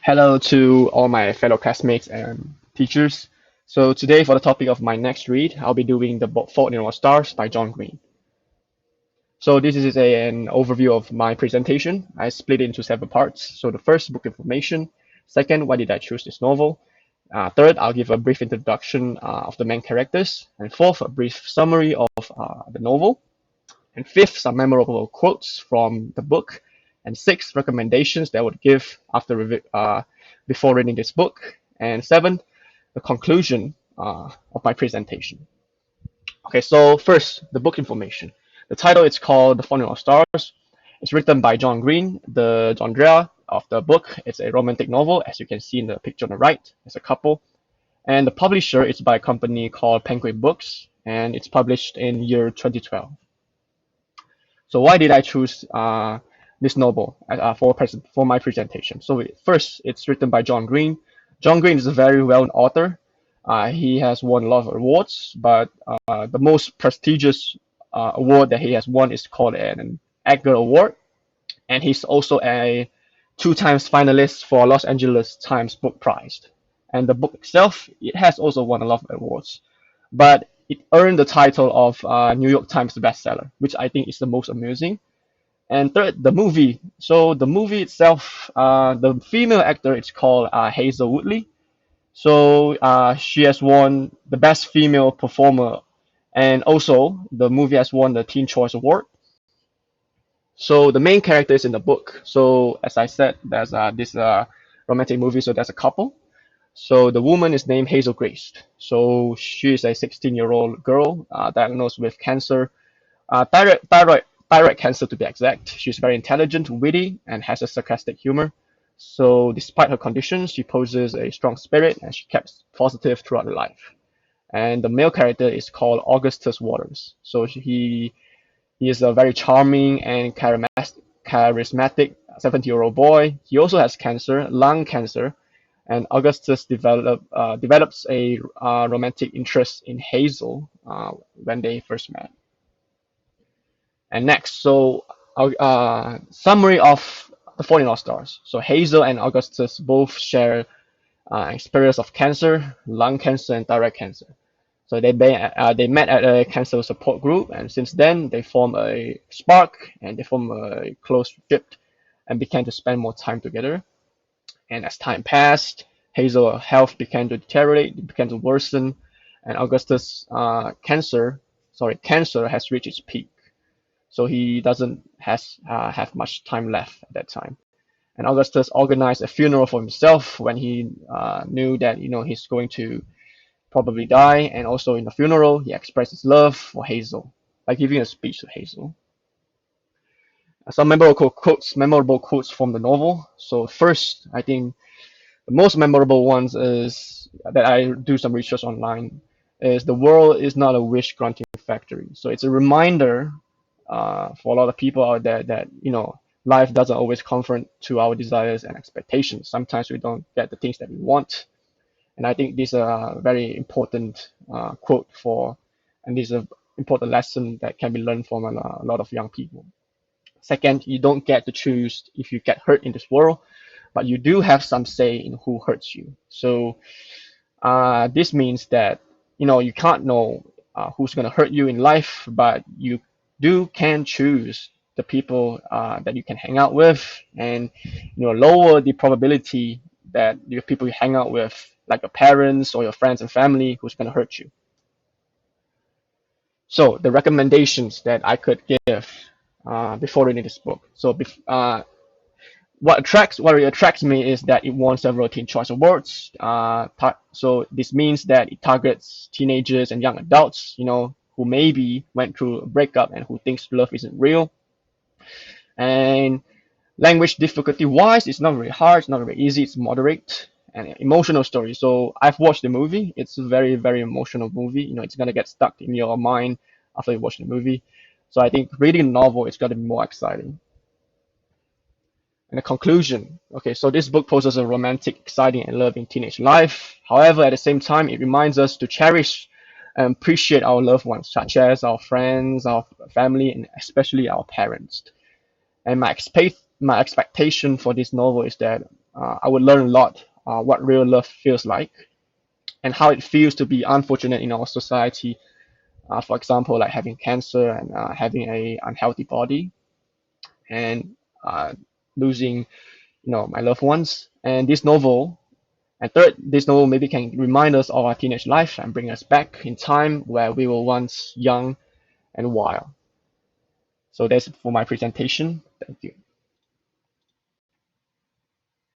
Hello to all my fellow classmates and teachers. So today for the topic of my next read, I'll be doing The Fault in Our Stars by John Green. So this is an overview of my presentation. I split it into several parts. So the first, book information. Second, why did I choose this novel? Third, I'll give a brief introduction of the main characters. And fourth, a brief summary of the novel. And fifth, some memorable quotes from the book. And sixth, recommendations that I would give before reading this book. And seventh, the conclusion of my presentation. Okay, so first, the book information. The title is called The Fault in Our Stars. It's written by John Green. The genre of the book is a romantic novel, as you can see in the picture on the right. It's a couple. And the publisher is by a company called Penguin Books, and it's published in year 2012. So why did I choose this novel for my presentation? So first, it's written by John Green. John Green is a very well-known author. He has won a lot of awards, but the most prestigious award that he has won is called an Edgar Award, and he's also a two times finalist for Los Angeles Times Book Prize. And the book itself, it has also won a lot of awards, but it earned the title of New York Times bestseller, which I think is the most amusing. And third, the movie. So the movie itself, the female actor is called Hazel Woodley. So she has won the best female performer, and also the movie has won the Teen Choice Award. So the main characters in the book. So as I said, there's this romantic movie. So there's a couple. So the woman is named Hazel Grace. So she is a 16-year-old girl diagnosed with cancer, thyroid cancer to be exact. She's very intelligent, witty, and has a sarcastic humor. So despite her condition, she poses a strong spirit and she keeps positive throughout her life. And the male character is called Augustus Waters. So he is a very charming and charismatic 70-year-old boy. He also has cancer, lung cancer, and Augustus develops a romantic interest in Hazel when they first met. And next, so summary of The Fault in Our Stars. So Hazel and Augustus both share experience of cancer, lung cancer, and thyroid cancer. So they met at a cancer support group, and since then they form a spark and they form a close friendship and began to spend more time together. And as time passed, Hazel's health began to deteriorate, it began to worsen, and Augustus' cancer has reached its peak. So he doesn't have much time left at that time. And Augustus organized a funeral for himself when he knew that he's going to probably die. And also in the funeral, he expressed his love for Hazel by giving a speech to Hazel. Some memorable quotes from the novel. So first, I think the most memorable ones is that I do some research online is the world is not a wish granting factory. So it's a reminder for a lot of people out there that life doesn't always conform to our desires and expectations. Sometimes we don't get the things that we want, and I think this is a very important quote and this is an important lesson that can be learned from a lot of young people. Second, you don't get to choose if you get hurt in this world, but you do have some say in who hurts you. So this means that you can't know who's going to hurt you in life, but you can choose the people that you can hang out with, and lower the probability that the people you hang out with, like your parents or your friends and family, who's going to hurt you. So the recommendations that I could give before reading this book. So what really attracts me is that it won several Teen Choice Awards. So this means that it targets teenagers and young adults, who maybe went through a breakup and who thinks love isn't real. And language difficulty wise, it's not very hard, it's not very easy, it's moderate. And emotional story. So I've watched the movie. It's a very, very emotional movie. It's gonna get stuck in your mind after you watch the movie. So I think reading a novel is gonna be more exciting. And the conclusion. Okay, so this book poses a romantic, exciting, and loving teenage life. However, at the same time, it reminds us to cherish and appreciate our loved ones, such as our friends, our family, and especially our parents. And my expectation for this novel is that I would learn a lot what real love feels like and how it feels to be unfortunate in our society. For example, like having cancer and having a unhealthy body and losing, my loved ones. And this novel, and third, this novel maybe can remind us of our teenage life and bring us back in time where we were once young and wild. So that's for my presentation. Thank you.